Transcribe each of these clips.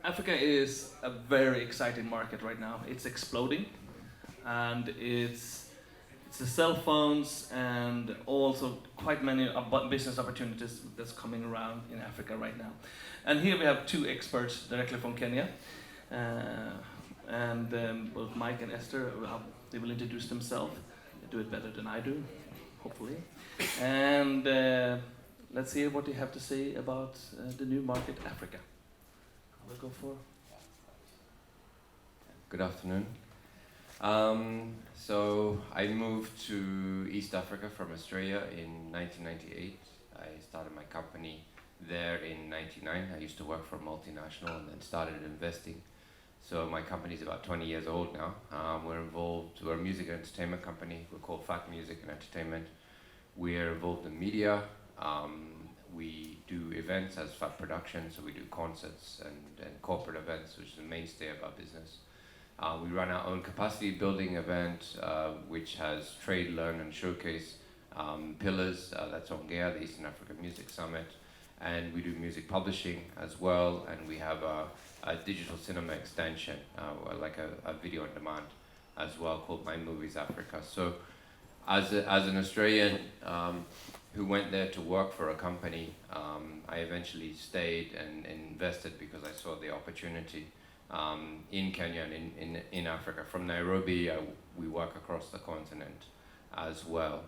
Africa is a very exciting market right now. It's exploding, and it's the cell phones and also quite many business opportunities that's coming around in Africa right now. And here we have two experts directly from Kenya, and both Mike and Esther, they will introduce themselves. They do it better than I do, hopefully. And let's hear what they have to say about the new market, Africa. We'll go for. Good afternoon. So I moved to East Africa from Australia in 1998. I started my company there in 99. I used to work for a multinational and then started investing. So my company is about 20 years old now. We're a music and entertainment company. We're called FAC Music and Entertainment. We're involved in media. We do events as FAC Production, so we do concerts and corporate events, which is the mainstay of our business. We run our own capacity building event, which has trade, learn, and showcase pillars. That's ONGEA, the Eastern African Music Summit. And we do music publishing as well, and we have a digital cinema extension, like a video on demand as well, called My Movies Africa. So as an Australian who went there to work for a company, I eventually stayed and invested because I saw the opportunity in Kenya and in Africa. From Nairobi, we work across the continent as well.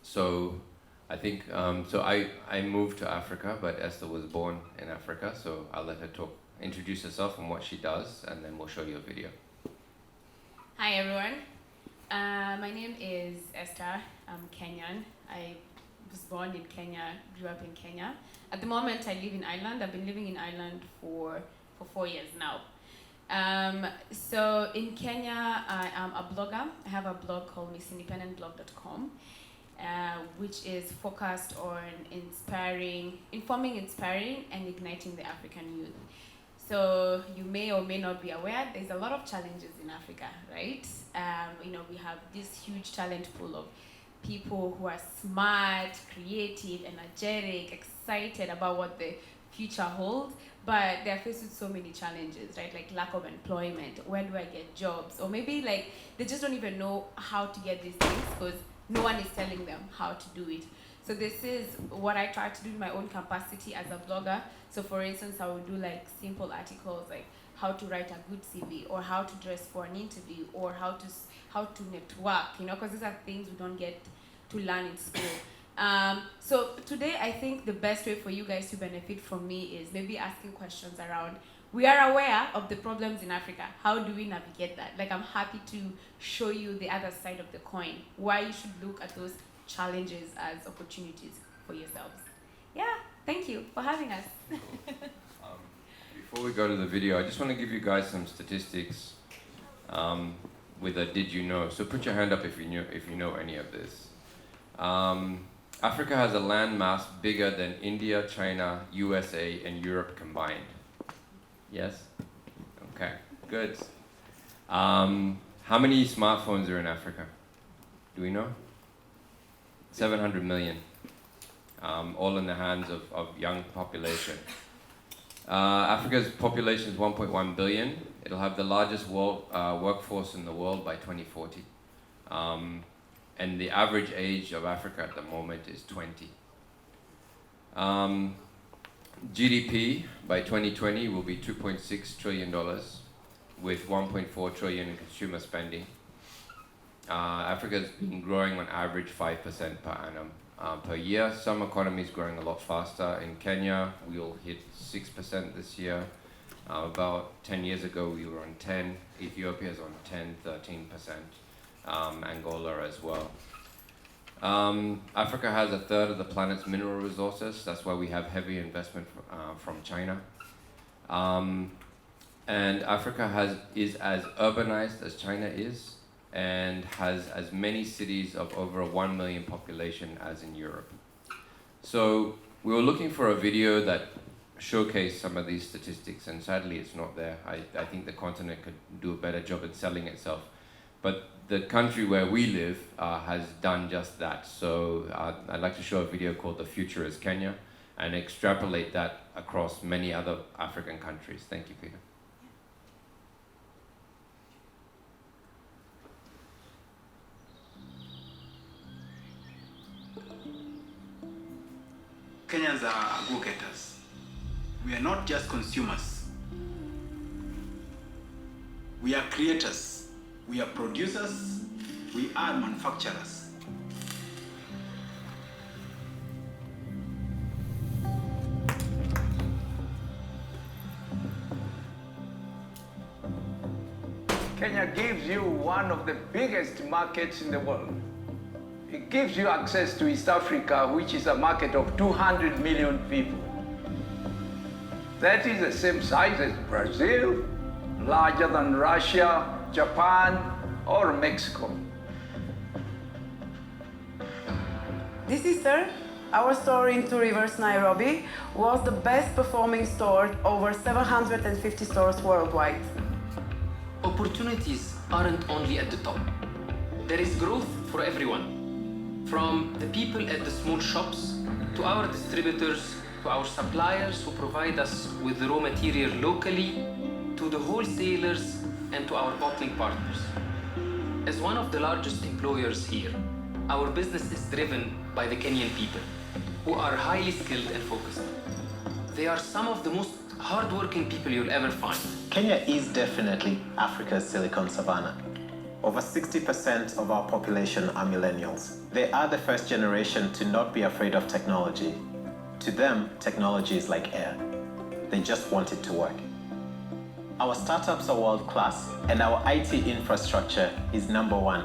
So I think, I moved to Africa, but Esther was born in Africa, so I'll let her introduce herself and what she does, and then we'll show you a video. Hi everyone. My name is Esther. I'm Kenyan. I was born in Kenya, grew up in Kenya. At the moment I live in Ireland. I've been living in Ireland for 4 years now. So in Kenya, I am a blogger. I have a blog called missindependentblog.com, which is focused on informing, inspiring, and igniting the African youth. So you may or may not be aware, there's a lot of challenges in Africa, right? We have this huge talent pool of people who are smart, creative, energetic, excited about what the future holds, but they're faced with so many challenges, right? Like lack of employment, where do I get jobs? Or maybe like they just don't even know how to get these things because no one is telling them how to do it. So this is what I try to do in my own capacity as a blogger. So for instance, I would do like simple articles like how to write a good CV, or how to dress for an interview, or how to network, because these are things we don't get to learn in school. So today I think the best way for you guys to benefit from me is maybe asking questions around, we are aware of the problems in Africa. How do we navigate that? Like, I'm happy to show you the other side of the coin, why you should look at those challenges as opportunities for yourselves. Yeah, thank you for having us. Before we go to the video, I just want to give you guys some statistics with a did you know. So put your hand up if you know any of this. Africa has a land mass bigger than India, China, USA, and Europe combined. Yes? Okay, good. How many smartphones are in Africa? Do we know? 700 million, all in the hands of young population. Africa's population is 1.1 billion. It'll have the largest workforce in the world by 2040. And the average age of Africa at the moment is 20. GDP by 2020 will be $2.6 trillion with 1.4 trillion in consumer spending. Africa's been growing on average 5% per annum per year. Some economies growing a lot faster. In Kenya, we'll hit 6% this year. About 10 years ago, we were on 10. Ethiopia's on 10, 13%. Angola as well. Africa has a third of the planet's mineral resources. That's why we have heavy investment from China. And Africa is as urbanized as China is, and has as many cities of over 1 million population as in Europe. So we were looking for a video that showcased some of these statistics, and sadly it's not there. I think the continent could do a better job at selling itself. But the country where we live has done just that. So I'd like to show a video called The Future is Kenya. and extrapolate that across many other African countries. Thank you, Peter. Kenyans are go-getters. We are not just consumers. We are creators. We are producers. We are manufacturers. Kenya gives you one of the biggest markets in the world. It gives you access to East Africa, which is a market of 200 million people. That is the same size as Brazil, larger than Russia, Japan, or Mexico. This Easter, our store in Two Rivers, Nairobi, was the best performing store over 750 stores worldwide. Opportunities aren't only at the top. There is growth for everyone. From the people at the small shops, to our distributors, to our suppliers who provide us with the raw material locally, to the wholesalers, and to our bottling partners. As one of the largest employers here, our business is driven by the Kenyan people, who are highly skilled and focused. They are some of the most hardworking people you'll ever find. Kenya is definitely Africa's Silicon Savannah. Over 60% of our population are millennials. They are the first generation to not be afraid of technology. To them, technology is like air. They just want it to work. Our startups are world-class, and our IT infrastructure is #1.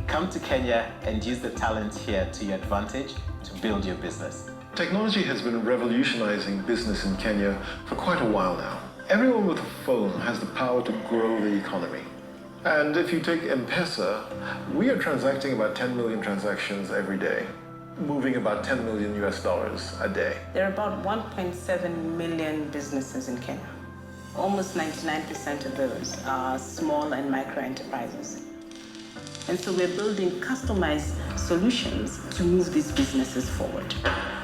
Come to Kenya and use the talent here to your advantage to build your business. Technology has been revolutionizing business in Kenya for quite a while now. Everyone with a phone has the power to grow the economy. And if you take M-Pesa, we are transacting about 10 million transactions every day, moving about $10 million a day. There are about 1.7 million businesses in Kenya. Almost 99% of those are small and micro enterprises. And so we're building customized solutions to move these businesses forward.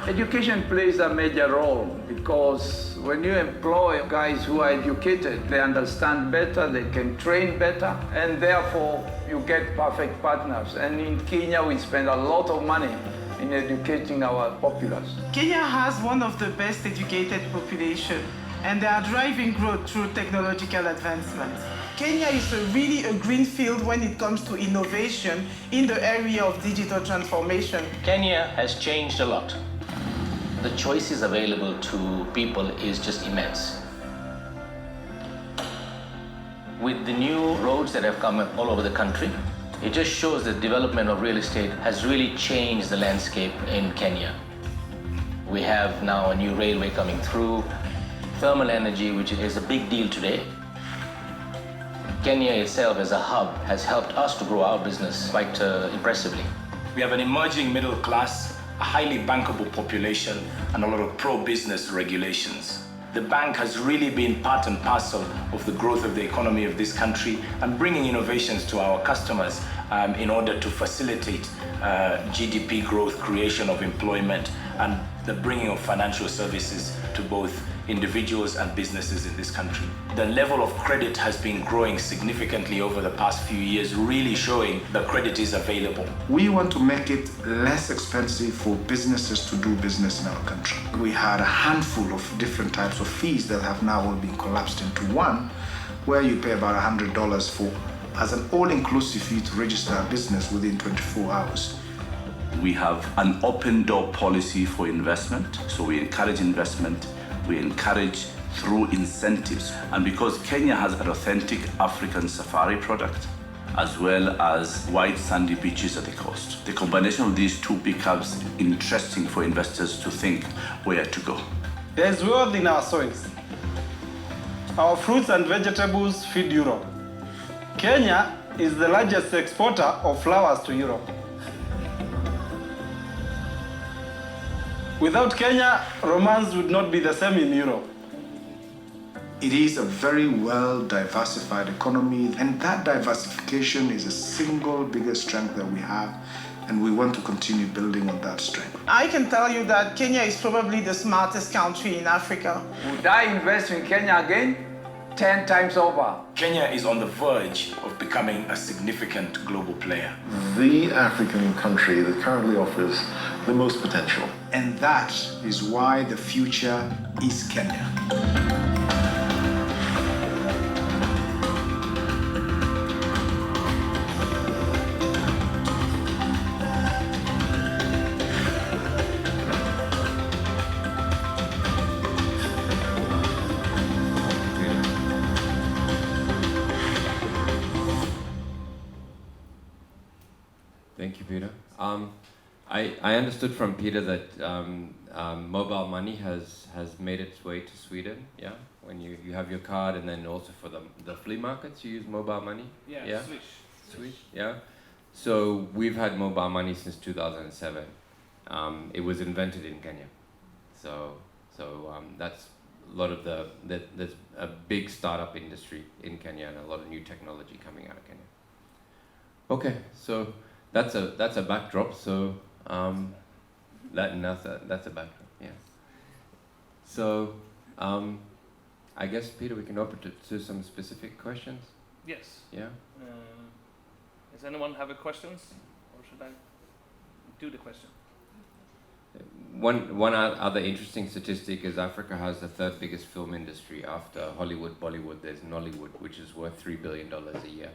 Education plays a major role because when you employ guys who are educated, they understand better, they can train better, and therefore you get perfect partners. And in Kenya, we spend a lot of money in educating our populace. Kenya has one of the best educated population, and they are driving growth through technological advancement. Kenya is really a green field when it comes to innovation in the area of digital transformation. Kenya has changed a lot. The choices available to people is just immense. With the new roads that have come all over the country, it just shows the development of real estate has really changed the landscape in Kenya. We have now a new railway coming through, thermal energy, which is a big deal today. Kenya itself as a hub has helped us to grow our business quite impressively. We have an emerging middle class, a highly bankable population, and a lot of pro-business regulations. The bank has really been part and parcel of the growth of the economy of this country and bringing innovations to our customers in order to facilitate GDP growth, creation of employment, and the bringing of financial services to both individuals and businesses in this country. The level of credit has been growing significantly over the past few years, really showing that credit is available. We want to make it less expensive for businesses to do business in our country. We had a handful of different types of fees that have now all been collapsed into one, where you pay about $100 for as an all-inclusive fee to register a business within 24 hours. We have an open door policy for investment, so we encourage investment. We encourage through incentives. And because Kenya has an authentic African safari product, as well as white sandy beaches at the coast, the combination of these two becomes interesting for investors to think where to go. There's wealth in our soils. Our fruits and vegetables feed Europe. Kenya is the largest exporter of flowers to Europe. Without Kenya, romance would not be the same in Europe. It is a very well diversified economy, and that diversification is the single biggest strength that we have and we want to continue building on that strength. I can tell you that Kenya is probably the smartest country in Africa. Would I invest in Kenya again? 10 times over. Kenya is on the verge of becoming a significant global player. The African country that currently offers the most potential. And that is why the future is Kenya. Thank you, Peter. I understood from Peter that mobile money has made its way to Sweden, yeah? When you have your card, and then also for the flea markets, you use mobile money? Yeah, Swish, yeah. So we've had mobile money since 2007. It was invented in Kenya. So that's a lot of there's a big startup industry in Kenya and a lot of new technology coming out of Kenya. Okay, so that's a backdrop. So that's a backdrop. Yeah. So I guess, Peter, we can open to some specific questions. Yes. Yeah. Does anyone have a questions, or should I do the question? One other interesting statistic is Africa has the third biggest film industry after Hollywood, Bollywood. There's Nollywood, which is worth $3 billion a year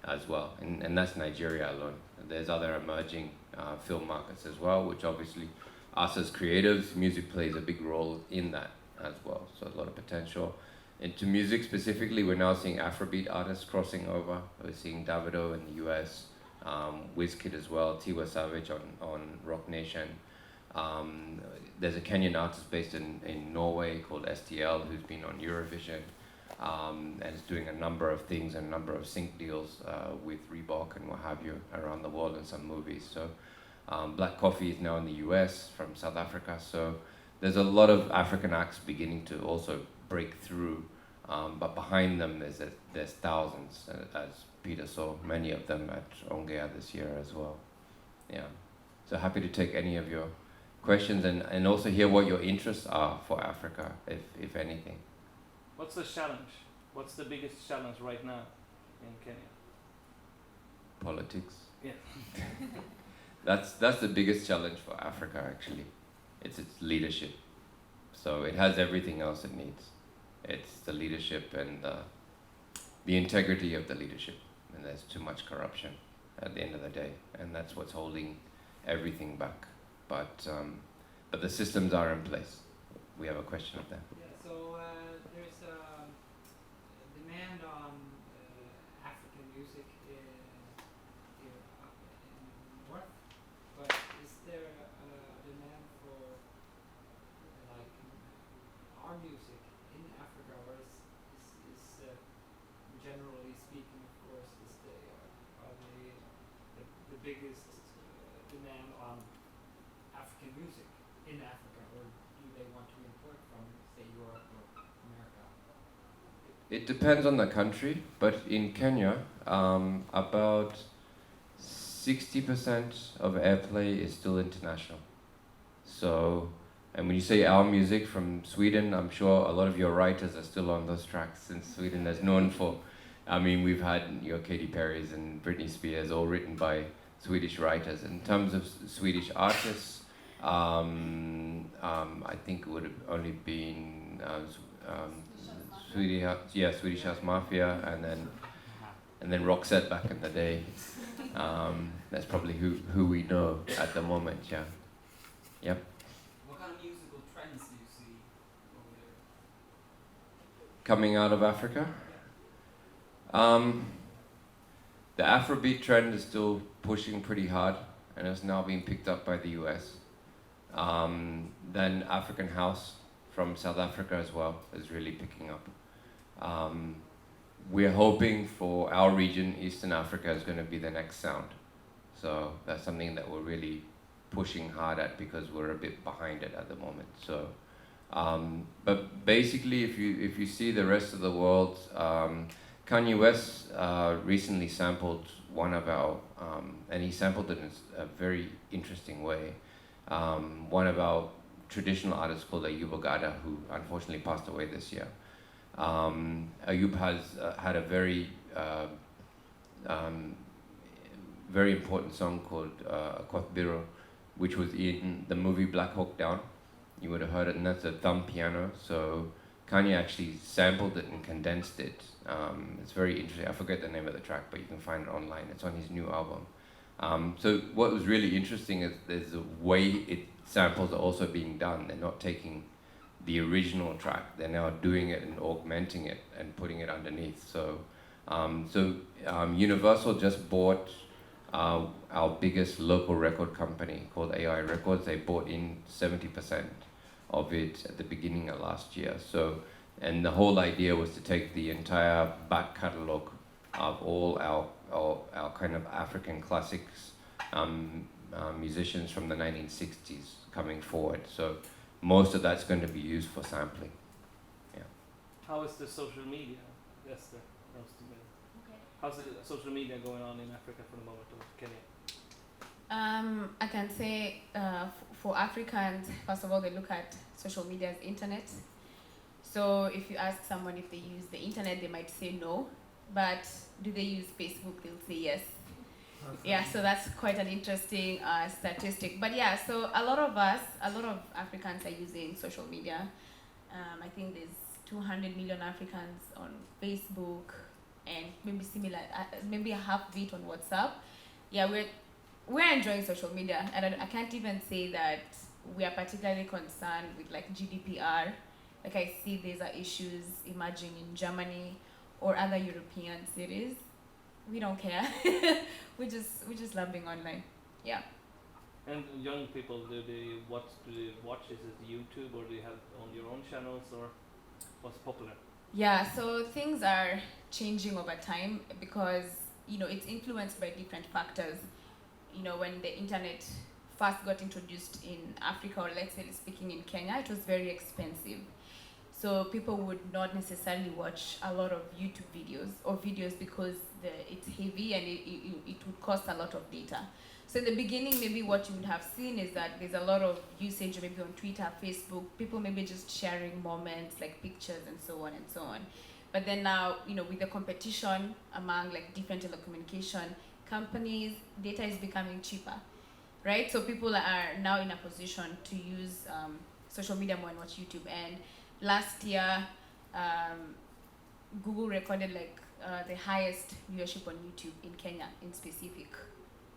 as well, and that's Nigeria alone. There's other emerging film markets as well, which obviously us as creatives, music plays a big role in that as well. So a lot of potential. Into music specifically, we're now seeing Afrobeat artists crossing over. We're seeing Davido in the US, Wizkid as well, Tiwa Savage on Rock Nation. There's a Kenyan artist based in Norway called STL who's been on Eurovision and is doing a number of things, a number of sync deals with Reebok and what have you around the world in some movies. So Black Coffee is now in the US from South Africa. So there's a lot of African acts beginning to also break through, but behind them there's thousands, as Peter saw many of them at ONGEA this year as well. Yeah, so happy to take any of your questions and also hear what your interests are for Africa, if anything. What's the challenge? What's the biggest challenge right now in Kenya? Politics. Yeah. That's the biggest challenge for Africa, actually. It's its leadership. So it has everything else it needs. It's the leadership and the integrity of the leadership. And there's too much corruption at the end of the day. And that's what's holding everything back. But the systems are in place. We have a question up there. Yeah, so there's a demand on African music here up in the north, but is there a demand for like our music in Africa, or is generally speaking, of course, are they the biggest demand on African music in Africa, or do they want to import from, say, Europe or America? It depends on the country, but in Kenya, about 60% of airplay is still international. So, and when you say our music from Sweden, I'm sure a lot of your writers are still on those tracks, since Sweden is known for, I mean, we've had your Katy Perry's and Britney Spears all written by Swedish writers. In terms of Swedish artists, I think it would have only been Swedish House Mafia, and then Roxette back in the day. That's probably who we know at the moment. Yeah. Yep. What kind of musical trends do you see over there? Coming out of Africa? The Afrobeat trend is still pushing pretty hard, and it's now being picked up by the US. Then African House from South Africa as well is really picking up. We're hoping for our region, Eastern Africa, is going to be the next sound. So that's something that we're really pushing hard at because we're a bit behind it at the moment. So, but basically, if you see the rest of the world, Kanye West recently sampled one of our, and he sampled it in a very interesting way. One of our traditional artists called Ayub Ogada, who unfortunately passed away this year. Ayub has had a very very important song called Akwathbiro, which was in the movie Black Hawk Down. You would have heard it, and that's a thumb piano. So Kanye actually sampled it and condensed it. It's very interesting. I forget the name of the track, but you can find it online. It's on his new album. So what was really interesting is there's the way samples are also being done. They're not taking the original track. They're now doing it and augmenting it and putting it underneath. So, Universal just bought our biggest local record company called AI Records. They bought in 70% of it at the beginning of last year. So, and the whole idea was to take the entire back catalogue of all our kind of African classics, musicians from the 1960s coming forward. So most of that's going to be used for sampling. Yeah. How is the social media? Yes, sir. How's the social media going on in Africa for the moment, or Kenya? I can say for Africans, first of all, they look at social media as internet. So if you ask someone if they use the internet, they might say no. But do they use Facebook? They'll say yes. Yeah, so that's quite an interesting statistic. But yeah, so a lot of Africans are using social media. I think there's 200 million Africans on Facebook, and maybe similar, maybe a half bit on WhatsApp. Yeah, we're enjoying social media, and I can't even say that we are particularly concerned with like GDPR. Like I see these are issues emerging in Germany or other European cities. We don't care. we're just love being online. Yeah. And young people, do they watch? Is it YouTube, or do you have on your own channels, or what's popular? Yeah, so things are changing over time because it's influenced by different factors. When the internet first got introduced in Africa, or let's say speaking in Kenya, it was very expensive. So people would not necessarily watch a lot of YouTube videos because it's heavy and it would cost a lot of data. So in the beginning, maybe what you would have seen is that there's a lot of usage maybe on Twitter, Facebook, people maybe just sharing moments like pictures and so on and so on. But then now, with the competition among like different telecommunication companies, data is becoming cheaper, right? So people are now in a position to use social media more and watch YouTube. And last year, Google recorded the highest viewership on YouTube in Kenya in specific.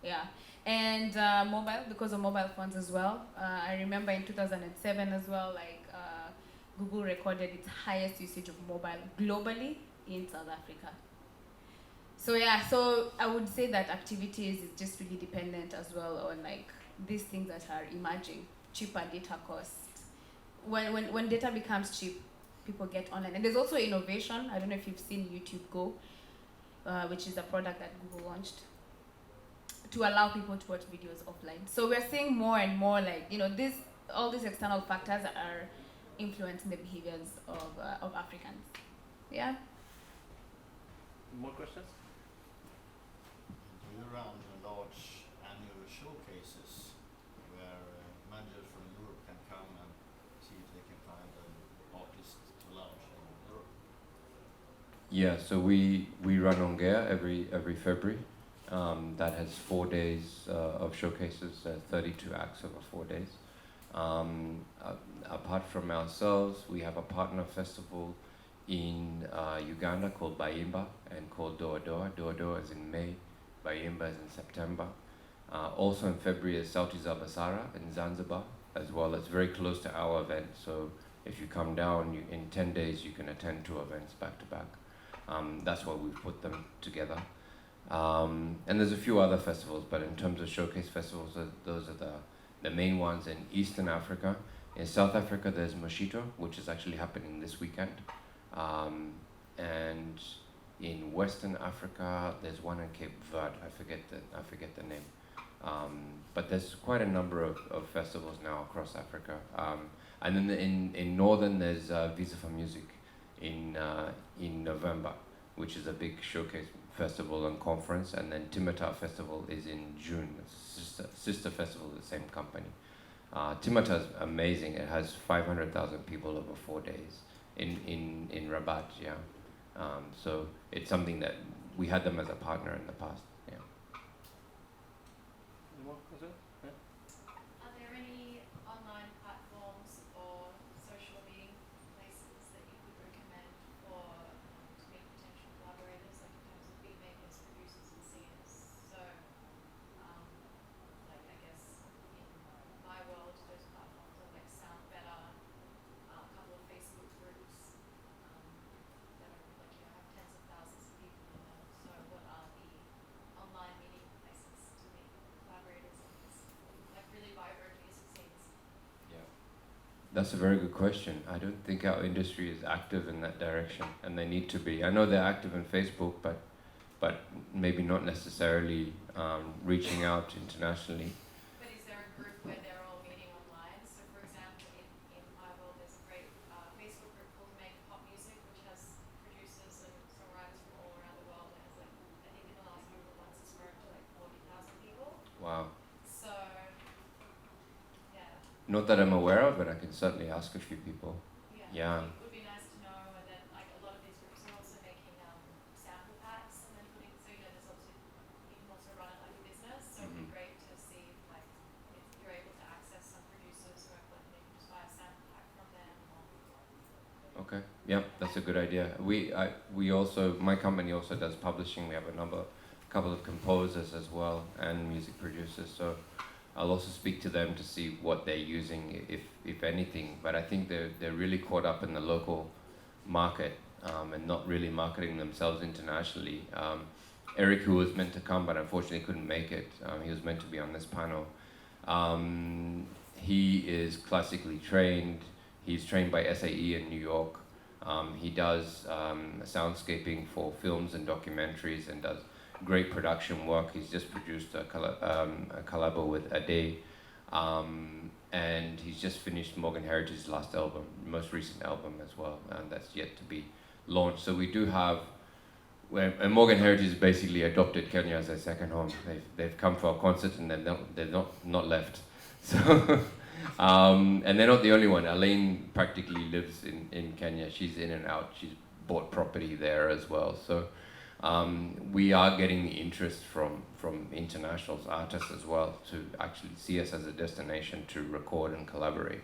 Yeah, and mobile, because of mobile phones as well. I remember in 2007 as well, Google recorded its highest usage of mobile globally in South Africa. So yeah, so I would say that activities is just really dependent as well on these things that are emerging, cheaper data costs. When data becomes cheap, people get online. And there's also innovation. I don't know if you've seen YouTube Go, which is a product that Google launched to allow people to watch videos offline. So we're seeing more and more all these external factors are influencing the behaviors of Africans. Yeah. More questions? Do you run large annual showcases where managers from Europe can come and see if they can find an artist to launch in Europe? Yeah, so we run ONGEA every February. That has 4 days of showcases, 32 acts over 4 days. Apart from ourselves, we have a partner festival in Uganda called Bayimba and called Doa Doa. Doa Doa is in May, Bayimba is in September. Also in February is Sauti za Busara in Zanzibar as well. It's very close to our event, so if you come down, in 10 days you can attend 2 events back to back. That's why we've put them together. And there's a few other festivals, but in terms of showcase festivals, those are the main ones in Eastern Africa. In South Africa, there's Moshito, which is actually happening this weekend. And in Western Africa, there's one in Cape Verde. I forget the name. But there's quite a number of festivals now across Africa. And then in Northern, there's Visa for Music in November. which is a big showcase festival and conference, and then Timata Festival is in June. It's a sister festival of the same company. Timata is amazing. It has 500,000 people over 4 days in Rabat, yeah. So it's something that we had them as a partner in the past, yeah. Any more questions? Yeah. Are there any online platforms or social meeting places that you could recommend for to meet potential collaborators, like in terms of beat makers, producers, and singers? So, like I guess in my world, those platforms are like Sound Better, a couple of Facebook groups that are like have tens of thousands of people in them. So, what are the online meeting places to meet collaborators in this like really vibrant music scenes? Yeah. That's a very good question. I don't think our industry is active in that direction, and they need to be. I know they're active in Facebook, but maybe not necessarily reaching out internationally. But is there a group where they're all meeting online? So, for example, in my world, there's a great Facebook group called Make Pop Music, which has producers and songwriters from all around the world. It has like, I think in the last couple of months, it's grown to like 40,000 people. Wow. So, yeah. Not that I'm aware of, but I can certainly ask a few people. Yeah. It would be nice to know. And then, like, a lot of these groups are also making sample packs and then putting. So, there's obviously you can also run it like a business. So it'd be great to see like if you're able to access some producers who are like maybe just buy a sample pack from them. Okay. Yeah, that's a good idea. We also, my company also does publishing. We have couple of composers as well and music producers. So I'll also speak to them to see what they're using, if anything. But I think they're really caught up in the local market and not really marketing themselves internationally. Eric, who was meant to come but unfortunately couldn't make it, he was meant to be on this panel. He is classically trained. He's trained by SAE in New York. He does soundscaping for films and documentaries and does great production work. He's just produced a collabo with Ade, and he's just finished Morgan Heritage's last album, most recent album as well, and that's yet to be launched. So we do have, and Morgan Heritage basically adopted Kenya as their second home. They've come for our concert and they're not left. So, and they're not the only one. Elaine practically lives in Kenya. She's in and out. She's bought property there as well. So. We are getting the interest from international artists as well to actually see us as a destination to record and collaborate.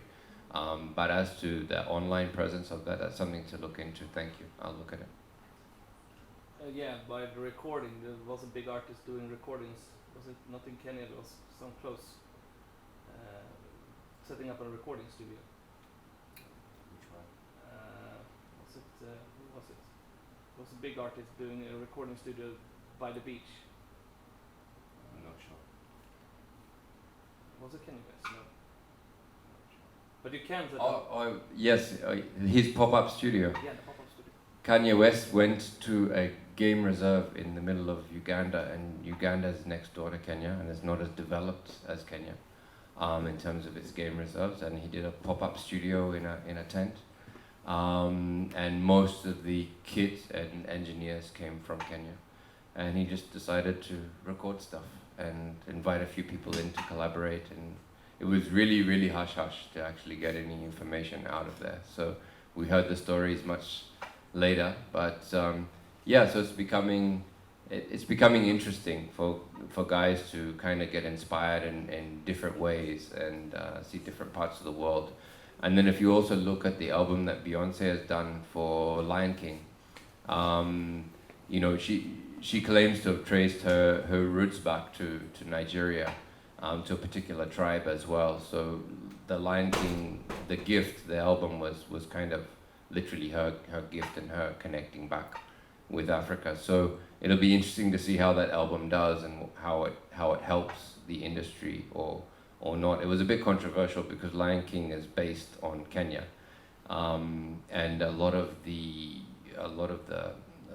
But as to the online presence of that, that's something to look into. Thank you. I'll look at it. Yeah, by the recording, there was a big artist doing recordings. Was it not in Kenya? There was some close setting up a recording studio. Which one? Was it? Who was it? It was a big artist doing a recording studio by the beach. I'm not sure. Was it Kanye West? No. But you can. Yes, his pop-up studio. Yeah, the pop-up studio. Kanye West went to a game reserve in the middle of Uganda, and Uganda is next door to Kenya, and it's not as developed as Kenya in terms of its game reserves. And he did a pop-up studio in a tent. And most of the kit and engineers came from Kenya, and he just decided to record stuff and invite a few people in to collaborate, and it was really, really hush-hush to actually get any information out of there. So we heard the stories much later, but yeah, so it's becoming interesting for guys to kind of get inspired in different ways and see different parts of the world. And then if you also look at the album that Beyonce has done for Lion King, you know, she claims to have traced her roots back to Nigeria, to a particular tribe as well. So the Lion King, the album was kind of literally her gift and her connecting back with Africa. So it'll be interesting to see how that album does and how it helps the industry or not. It was a bit controversial because Lion King is based on Kenya, and a lot of the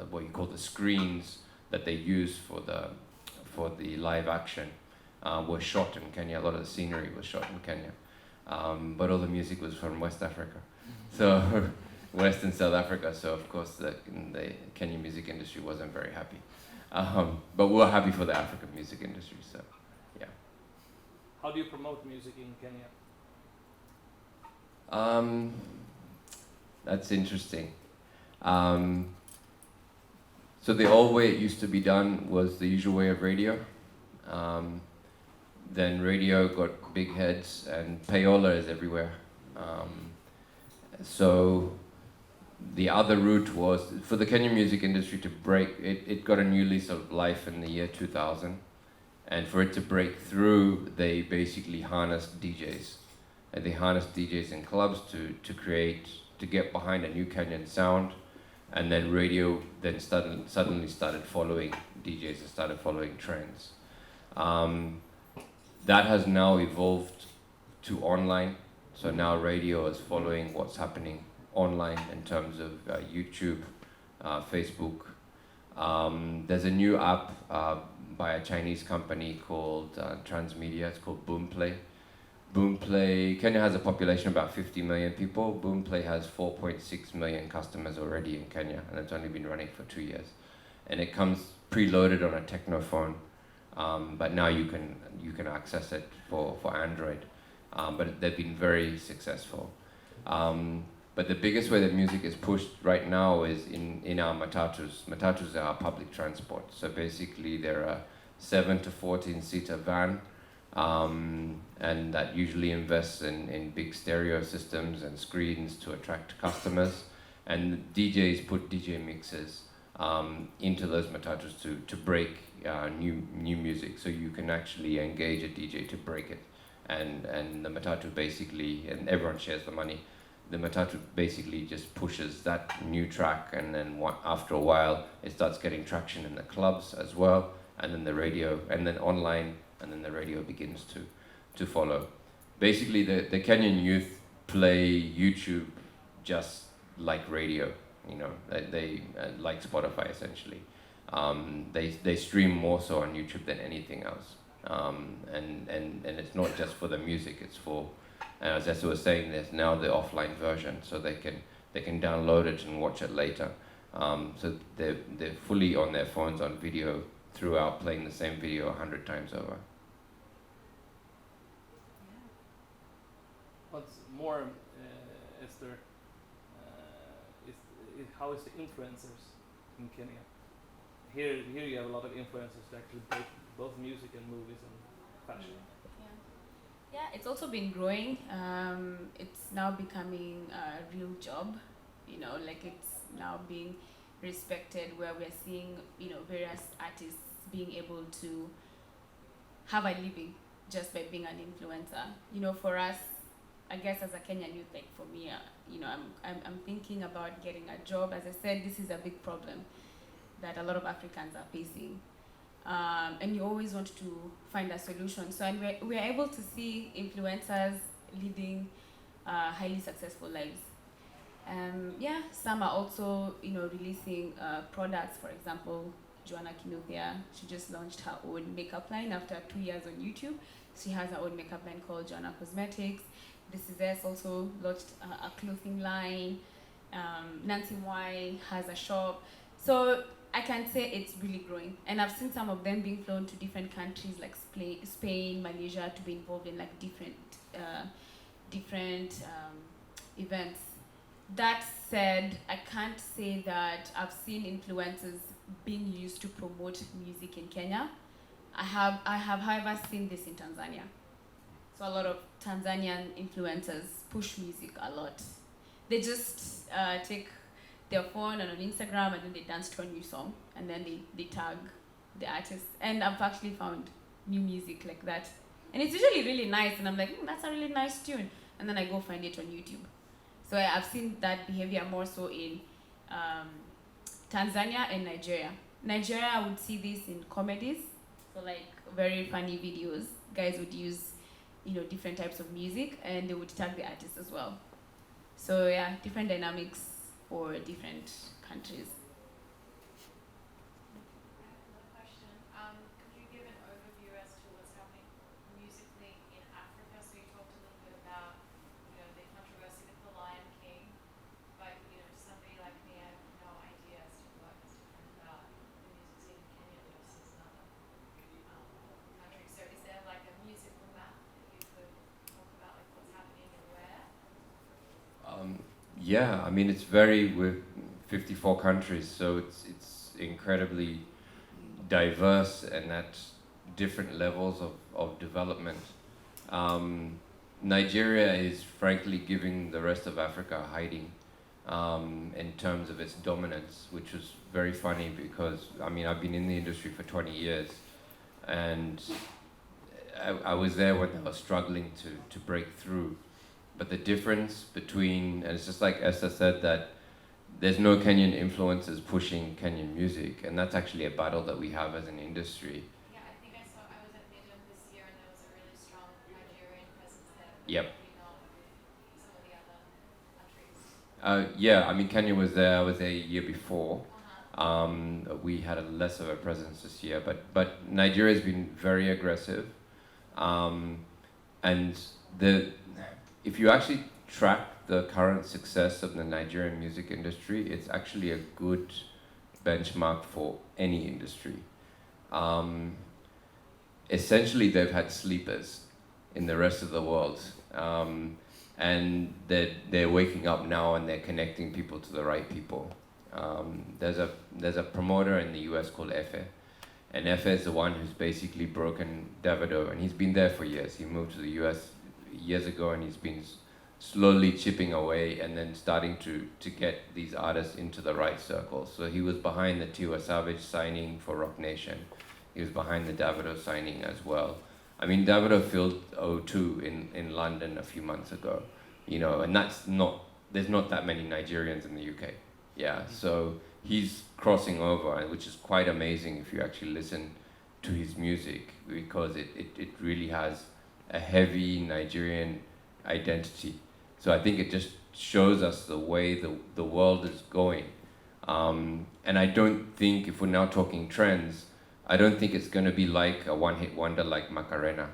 what you call the screens that they use for the live action were shot in Kenya. A lot of the scenery was shot in Kenya, but all the music was from West Africa. So Western South Africa, so of course the Kenyan music industry wasn't very happy. But we're happy for the African music industry, so yeah. How do you promote music in Kenya? That's interesting. So the old way it used to be done was the usual way of radio. Then radio got big heads and payola is everywhere. So the other route was for the Kenyan music industry to break, it got a new lease of life in the year 2000. And for it to break through, they basically harnessed DJs. And they harnessed DJs in clubs to get behind a new Kenyan sound. And then radio then suddenly started following DJs and started following trends. That has now evolved to online. So now radio is following what's happening online in terms of YouTube, Facebook. There's a new app by a Chinese company called Transmedia. It's called Boomplay. Boomplay, Kenya has a population of about 50 million people. Boomplay has 4.6 million customers already in Kenya, and it's only been running for 2 years. And it comes preloaded on a techno phone, but now you can access it for Android. But they've been very successful. But the biggest way that music is pushed right now is in our matatus. Matatus are our public transport. So basically they're a 7 to 14 seater van, and that usually invests in big stereo systems and screens to attract customers. And DJs put DJ mixes into those matatus to break new music. So you can actually engage a DJ to break it. And the matatu basically, and everyone shares the money, the matatu basically just pushes that new track, and then after a while it starts getting traction in the clubs as well, and then the radio, and then online, and then the radio begins to follow. Basically the Kenyan youth play YouTube just like radio, you know, they like Spotify essentially. They stream more so on YouTube than anything else. And it's not just for the music, it's for, as Esther was saying, there's now the offline version, so they can download it and watch it later. So they're fully on their phones on video throughout, playing the same video 100 times over. What's more, Esther, how is the influencers in Kenya? Here you have a lot of influencers that actually break both music and movies and fashion. Yeah, it's also been growing. It's now becoming a real job, you know, like it's now being respected, where we're seeing, you know, various artists being able to have a living just by being an influencer. You know, for us, I guess as a Kenyan youth, like for me, you know, I'm thinking about getting a job. As I said, this is a big problem that a lot of Africans are facing. And you always want to find a solution. So and we're able to see influencers leading highly successful lives. Yeah, some are also, you know, releasing products. For example, Joanna Kinuthia, she just launched her own makeup line after 2 years on YouTube. She has her own makeup line called Joanna Cosmetics. This is us also launched a clothing line. Nancy Y has a shop. So I can say it's really growing, and I've seen some of them being flown to different countries like Spain, Malaysia, to be involved in like different events. That said, I can't say that I've seen influencers being used to promote music in Kenya. I have however seen this in Tanzania. So a lot of Tanzanian influencers push music a lot. They just take their phone and on Instagram, and then they dance to a new song, and then they tag the artist. And I've actually found new music like that, and it's usually really nice, and I'm like, that's a really nice tune, and then I go find it on YouTube. So I've seen that behavior more so in Tanzania and Nigeria. Nigeria, I would see this in comedies, so like very funny videos. Guys would use, you know, different types of music, and they would tag the artist as well. So yeah, different dynamics for different countries. Another question. Could you give an overview as to what's happening musically in Africa? So you talked a little bit about, you know, the controversy with the Lion King, but, you know, Yeah, I mean we're 54 countries, so it's incredibly diverse and at different levels of development. Nigeria is frankly giving the rest of Africa a hiding in terms of its dominance, which was very funny because I mean I've been in the industry for 20 years, and I was there when they were struggling to break through. But the difference between, and it's just like Esther said, that there's no Kenyan influencers pushing Kenyan music, and that's actually a battle that we have as an industry. Yeah, I think I was at Medium this year and there was a really strong Nigerian presence there. Yep. You know, some of the other countries. Yeah, I mean Kenya was there. I was there a year before. We had a less of a presence this year, but Nigeria's been very aggressive, and if you actually track the current success of the Nigerian music industry, it's actually a good benchmark for any industry. Essentially, they've had sleepers in the rest of the world, and they're waking up now and they're connecting people to the right people. There's a promoter in the US called Efe, and Efe is the one who's basically broken Davido, and he's been there for years. He moved to the US years ago, and he's been slowly chipping away and then starting to get these artists into the right circles. So he was behind the Tiwa Savage signing for Rock Nation. He was behind the Davido signing as well. I mean, Davido filled O2 in London a few months ago, you know, and there's not that many Nigerians in the UK. Yeah, so he's crossing over, which is quite amazing if you actually listen to his music, because it really has a heavy Nigerian identity. So I think it just shows us the way the world is going. And I don't think, if we're now talking trends, I don't think it's going to be like a one-hit wonder like Macarena.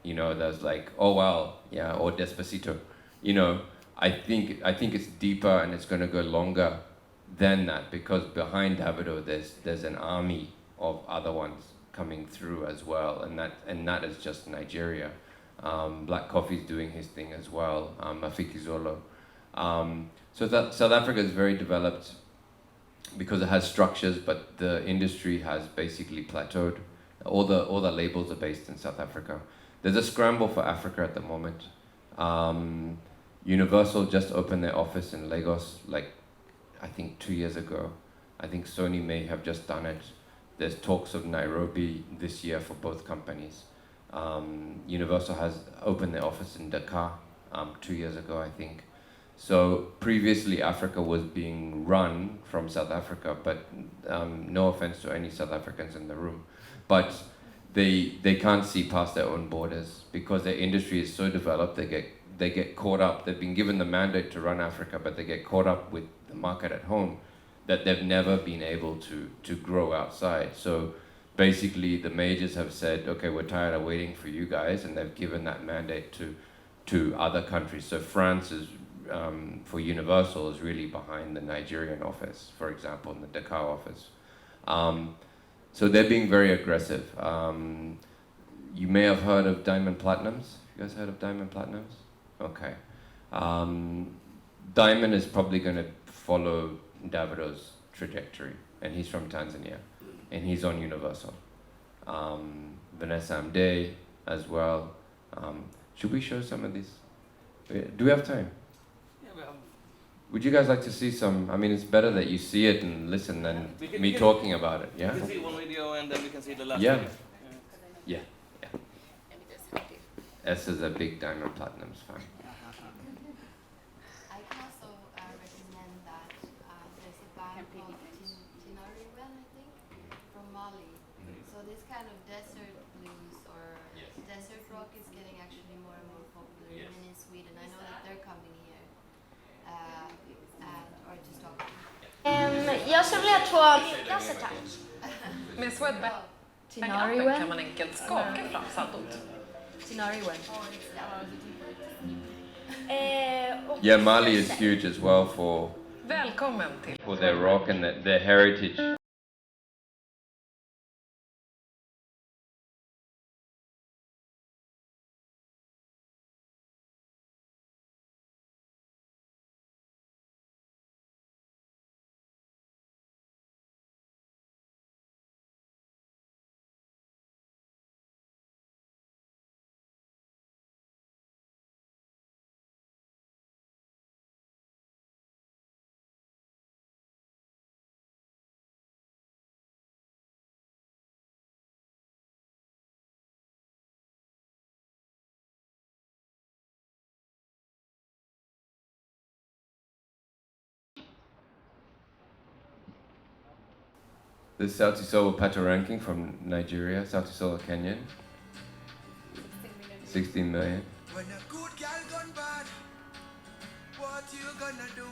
You know, there's like, oh wow, yeah, or Despacito. You know, I think it's deeper and it's going to go longer than that, because behind Davido there's an army of other ones coming through as well, and that is just Nigeria. Black Coffee's doing his thing as well, Mafiki Zolo. So that South Africa is very developed because it has structures, but the industry has basically plateaued. All the labels are based in South Africa. There's a scramble for Africa at the moment. Universal just opened their office in Lagos, like I think 2 years ago. I think Sony may have just done it. There's talks of Nairobi this year for both companies. Universal has opened their office in Dakar 2 years ago, I think. So previously Africa was being run from South Africa, but no offense to any South Africans in the room, but they can't see past their own borders because their industry is so developed. They get caught up. They've been given the mandate to run Africa, but they get caught up with the market at home that they've never been able to grow outside. So basically the majors have said, okay, we're tired of waiting for you guys, and they've given that mandate to other countries. So France is, for Universal, is really behind the Nigerian office, for example, in the Dakar office. So they're being very aggressive. You may have heard of Diamond Platinums. You guys heard of Diamond Platinums? Okay. Diamond is probably going to follow Davido's trajectory, and he's from Tanzania, and he's on Universal. Vanessa Amde as well. Should we show some of these? Do we have time? Yeah, we have. Would you guys like to see some? I mean, it's better that you see it and listen than me talking about it, yeah? We can see one video and then we can see the last Yeah. video. Yeah, yeah. S is a big Diamond Platinums fan. I can also recommend that there's a band called Tinariwen, I think, from Mali. So this kind of desert blues or desert rock is getting actually more and more popular even in Sweden. I know that they're coming here or to Stockholm. Jag skulle vilja ta glasset tack. Med Swedbank kan man enkelt skaka fram saldot. Tinariwen. Yeah, Mali is huge as well for Välkommen till their rock and their heritage. This is Sauti Sol Pato ranking from Nigeria. Sauti Sol Kenyan. 16 million. When a good girl gone bad, what you gonna do?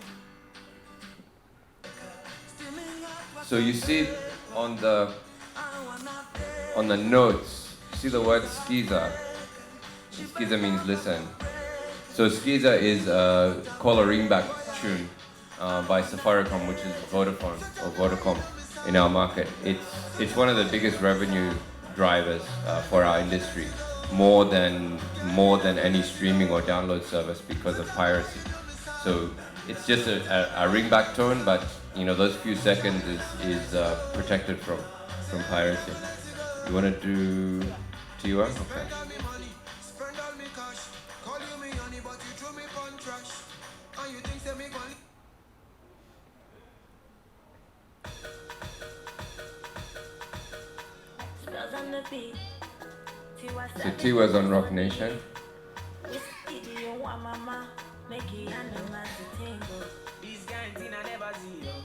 So you see on the notes, you see the word skiza. Skiza means listen. So skiza is a call a ringback tune by Safaricom, which is Vodafone or Vodacom in our market. It's one of the biggest revenue drivers for our industry, more than any streaming or download service because of piracy. So it's just a ringback tone, but you know those few seconds is protected from piracy. You want to do Tiwa? Okay. So Tiwa's on Rock Nation.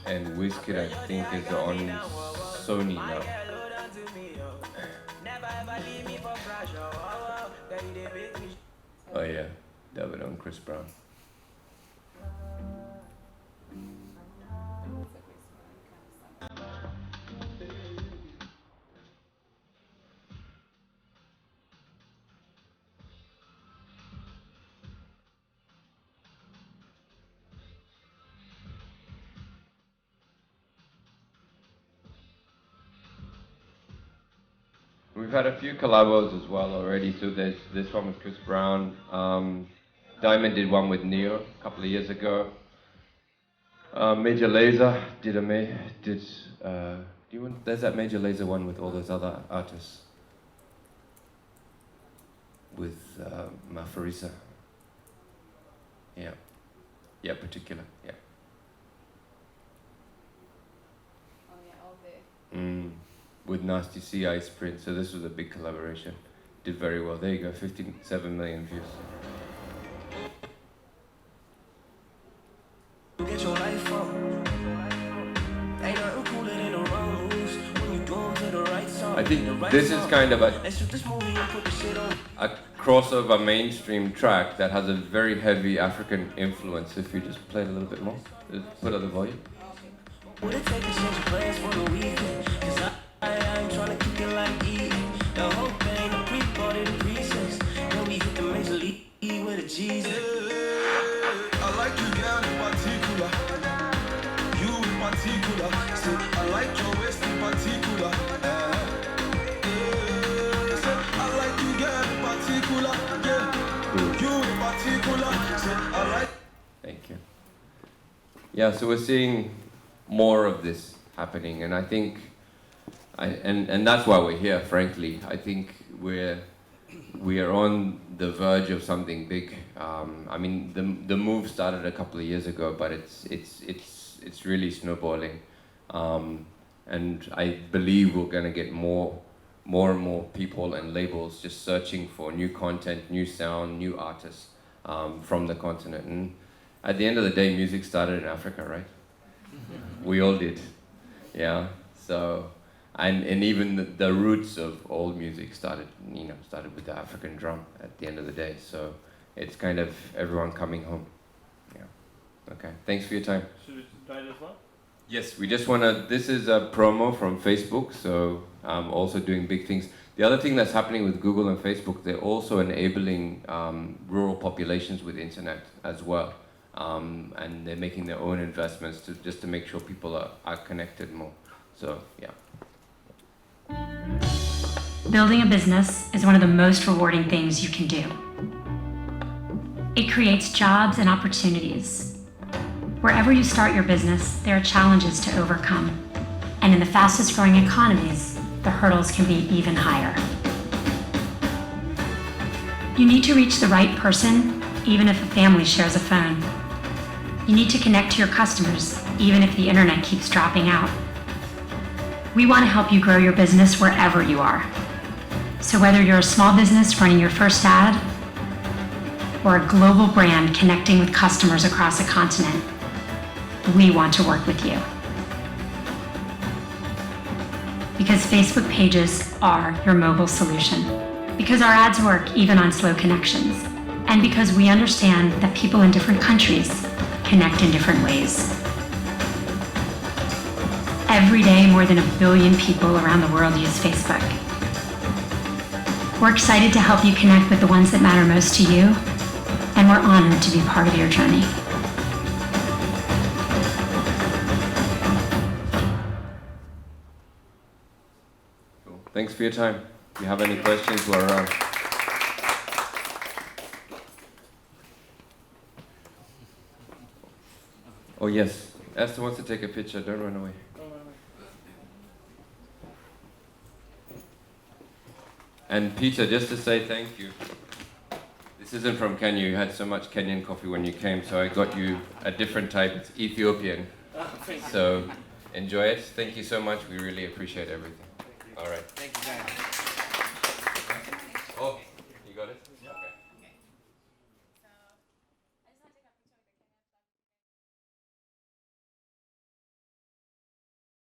And Wizkid, I think, is on Sony now. Oh yeah, David on Chris Brown. We've had a few collabos as well already. So there's this one with Chris Brown. Diamond did one with Neo a couple of years ago. Major Lazer did there's that Major Lazer one with all those other artists. With Mafarisa. Yeah, particular, yeah. Oh yeah, all there. With Nasty C, Ice Prince, so this was a big collaboration. Did very well. There you go, 57 million views. Get your life up. Ain't nothing cooler than the wrong moves when you do them to the right song. I think this is kind of a crossover mainstream track that has a very heavy African influence. If you just play it a little bit more, just put up the volume. Would it take a change of plans for the weekend? Cause I ain't trying to kick it like E. The whole thing, the pre-party, the pre-sex. Then we hit the major league with a Jesus. I like you, girl, in particular. You in particular. Say, I like your waist in particular. Say, I like you, girl, in particular. Yeah, you in particular. Say, I like. Thank you. Yeah, so we're seeing more of this happening, and I think, and that's why we're here. Frankly, I think we are on the verge of something big. I mean, the move started a couple of years ago, but it's really snowballing, and I believe we're gonna get more and more people and labels just searching for new content, new sound, new artists from the continent. And at the end of the day, music started in Africa, right? We all did, yeah. So, and even the roots of old music started with the African drum at the end of the day. So it's kind of everyone coming home. Yeah. Okay. Thanks for your time. Should we try this one? Yes, we just wanna. This is a promo from Facebook. So I'm also doing big things. The other thing that's happening with Google and Facebook, they're also enabling rural populations with internet as well. And they're making their own investments to make sure people are connected more. So, yeah. Building a business is one of the most rewarding things you can do. It creates jobs and opportunities. Wherever you start your business, there are challenges to overcome. And in the fastest growing economies, the hurdles can be even higher. You need to reach the right person, even if a family shares a phone. You need to connect to your customers, even if the internet keeps dropping out. We want to help you grow your business wherever you are. So whether you're a small business running your first ad, or a global brand connecting with customers across a continent, we want to work with you. Because Facebook pages are your mobile solution. Because our ads work even on slow connections. And because we understand that people in different countries connect in different ways. Every day, more than 1 billion people around the world use Facebook. We're excited to help you connect with the ones that matter most to you, and we're honored to be part of your journey. Cool. Thanks for your time. If you have any questions, we're around. Oh yes, Esther wants to take a picture. Don't run away. And Peter, just to say thank you. This isn't from Kenya. You had so much Kenyan coffee when you came, so I got you a different type. It's Ethiopian. So enjoy it. Thank you so much. We really appreciate everything. All right. Thank you, guys.